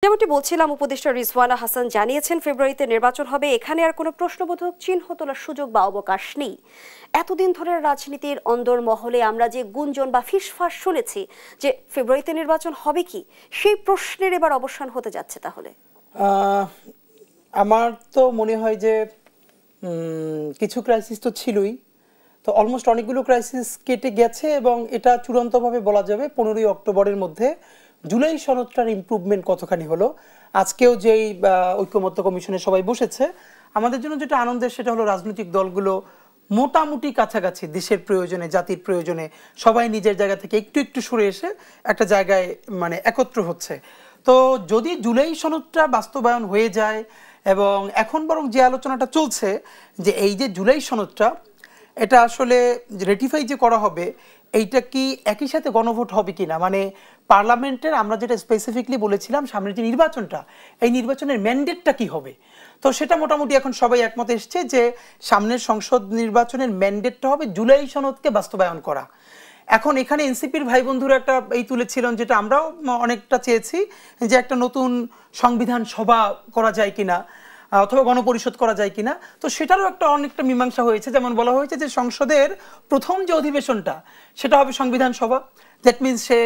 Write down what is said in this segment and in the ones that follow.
যেমনটি বলছিলাম, উপদেষ্টা রিজওয়ানা হাসান জানিয়েছেন ফেব্রুয়ারিতে নির্বাচন হবে। এখানে আর কোনো প্রশ্নবোধক চিহ্ন তোলার সুযোগ বা অবকাশ নেই। এতদিন ধরে রাজনীতির অন্দরমহলে আমরা যে গুঞ্জন বা ফিসফাস শুনেছি যে ফেব্রুয়ারিতে নির্বাচন হবে কি, সেই প্রশ্নের এবার অবসান হতে যাচ্ছে। তাহলে আমার তো মনে হয় যে কিছু ক্রাইসিস তো ছিলই, তো অলমোস্ট অনেকগুলো ক্রাইসিস কেটে গেছে এবং এটা চূড়ান্তভাবে বলা যাবে 15ই অক্টোবরের মধ্যে জুলাই সনদটার ইমপ্রুভমেন্ট কতখানি হলো। আজকেও যেই ঐক্যমত্য কমিশনে সবাই বসেছে, আমাদের জন্য যেটা আনন্দের সেটা হলো রাজনৈতিক দলগুলো মোটামুটি কাছাকাছি, দেশের প্রয়োজনে, জাতির প্রয়োজনে সবাই নিজের জায়গা থেকে একটু একটু সরে এসে একটা জায়গায় মানে একত্র হচ্ছে। তো যদি জুলাই সনদটা বাস্তবায়ন হয়ে যায়, এবং এখন বরং যে আলোচনাটা চলছে যে এই যে জুলাই সনদটা এটা আসলে রেটিফাই যে করা হবে, এইটা কি একই সাথে গণভোট হবে কিনা, মানে পার্লামেন্টের আমরা যেটা স্পেসিফিকলি বলেছিলাম সামনের যে নির্বাচনটা, এই নির্বাচনের ম্যান্ডেটটা কি হবে, তো সেটা মোটামুটি এখন সবাই একমত এসছে যে সামনের সংসদ নির্বাচনের ম্যান্ডেটটা হবে জুলাই সনদকে বাস্তবায়ন করা। এখন এখানে এনসিপির ভাই বন্ধুরা একটা এই তুলেছিলেন, যেটা আমরাও অনেকটা চেয়েছি, যে একটা নতুন সংবিধান সভা করা যায় কিনা অথবা গণপরিষদ করা যায় কিনা। তো সেটারও অনেকটা মীমাংসা হয়েছে। যেমন বলা হয়েছে যে সংসদের প্রথম যে অধিবেশনটা সেটা হবে সংবিধান সভা। দ্যাট মিনস সে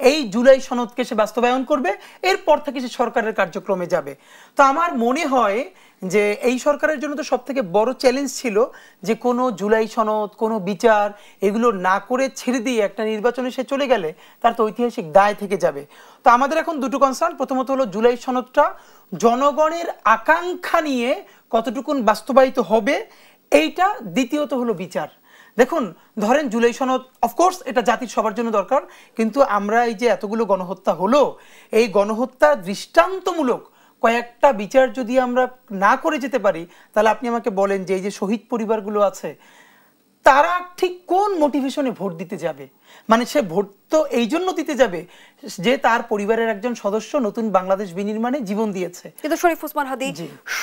এই জুলাই সনদকে সে বাস্তবায়ন করবে, এরপর থেকে সে সরকারের কার্যক্রমে যাবে। তো আমার মনে হয় যে এই সরকারের জন্য তো সব থেকে বড় চ্যালেঞ্জ ছিল যে কোনো জুলাই সনদ, কোনো বিচার এগুলো না করে ছেড়ে দিয়ে একটা নির্বাচনে সে চলে গেলে তার তো ঐতিহাসিক দায় থেকে যাবে। তো আমাদের এখন দুটো কনসার্ন, প্রথমত হলো জুলাই সনদটা জনগণের আকাঙ্ক্ষা নিয়ে কতটুকুন বাস্তবায়িত হবে এইটা, দ্বিতীয়ত হলো বিচার। দেখুন, ধরেন জুলাই সনদ অফকোর্স এটা জাতির সবার জন্য দরকার, কিন্তু আমরা এই যে এতগুলো গণহত্যা হলো, এই গণহত্যা দৃষ্টান্তমূলক কয়েকটা বিচার যদি আমরা না করে যেতে পারি, তাহলে আপনি আমাকে বলেন যে এই যে শহীদ পরিবারগুলো আছে তারা ঠিক কোন মোটিভেশনে ভোট দিতে যাবে। মানে সে ভোট তো এই জন্য দিতে যাবে যে তার পরিবারের একজন সদস্য নতুন বাংলাদেশ বিনির্মাণে জীবন দিয়েছে। কিন্তু শরীফ ওসমান হাদী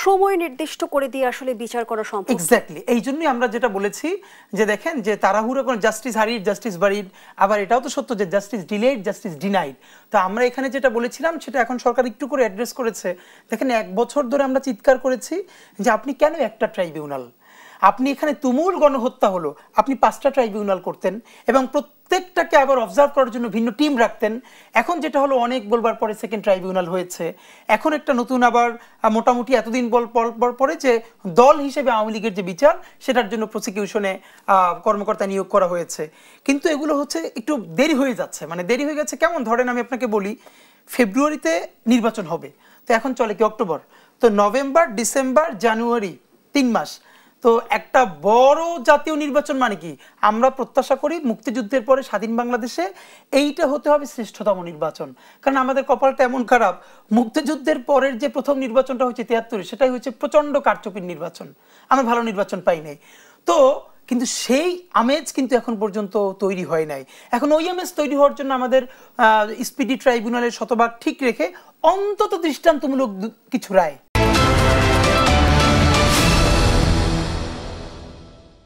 সময় নির্দিষ্ট করে দিয়ে আসলে বিচার করা সম্ভব। এক্স্যাক্টলি, এই জন্যই আমরা যেটা বলেছি যে দেখেন যে তাড়াহুড়ো করে জাস্টিস হারিড জাস্টিস বারিড, আবার এটাও তো সত্য যে জাস্টিস ডিলেড জাস্টিস ডিনাইড। তো আমরা এখানে যেটা বলেছিলাম সেটা এখন সরকার একটু করে অ্যাড্রেস করেছে। দেখেন, 1 বছর ধরে আমরা চিৎকার করেছি যে আপনি কেন একটা ট্রাইব্যুনাল, আপনি এখানে তুমুল গণহত্যা হলো, আপনি 5টা ট্রাইব্যুনাল করতেন এবং প্রত্যেকটাকে আবার অবজার্ভ করার জন্য ভিন্ন টিম রাখতেন। এখন যেটা হলো অনেক বলবার পরে সেকেন্ড ট্রাইব্যুনাল হয়েছে, এখন একটা নতুন আবার মোটামুটি এতদিন পরে যে দল হিসেবে আওয়ামী লীগের যে বিচার সেটার জন্য প্রসিকিউশনে কর্মকর্তা নিয়োগ করা হয়েছে। কিন্তু এগুলো হচ্ছে একটু দেরি হয়ে যাচ্ছে। মানে দেরি হয়ে গেছে কেমন, ধরেন আমি আপনাকে বলি, ফেব্রুয়ারিতে নির্বাচন হবে, তো এখন চলে কি অক্টোবর, তো নভেম্বর, ডিসেম্বর, জানুয়ারি 3 মাস। তো একটা বড় জাতীয় নির্বাচন মানে কি, আমরা প্রত্যাশা করি মুক্তিযুদ্ধের পরে স্বাধীন বাংলাদেশে এইটা হতে হবে শ্রেষ্ঠতম নির্বাচন। কারণ আমাদের কপালটা এমন খারাপ, মুক্তিযুদ্ধের পরের যে প্রথম নির্বাচনটা হচ্ছে 73, সেটাই হচ্ছে প্রচন্ড কারচুপির নির্বাচন, আমরা ভালো নির্বাচন পাই নাই। তো কিন্তু সেই আমেজ কিন্তু এখন পর্যন্ত তৈরি হয় নাই। এখন ওই আমেজ তৈরি হওয়ার জন্য আমাদের স্পিডি ট্রাইব্যুনালের শতভাগ ঠিক রেখে অন্তত দৃষ্টান্তমূলক কিছু রায়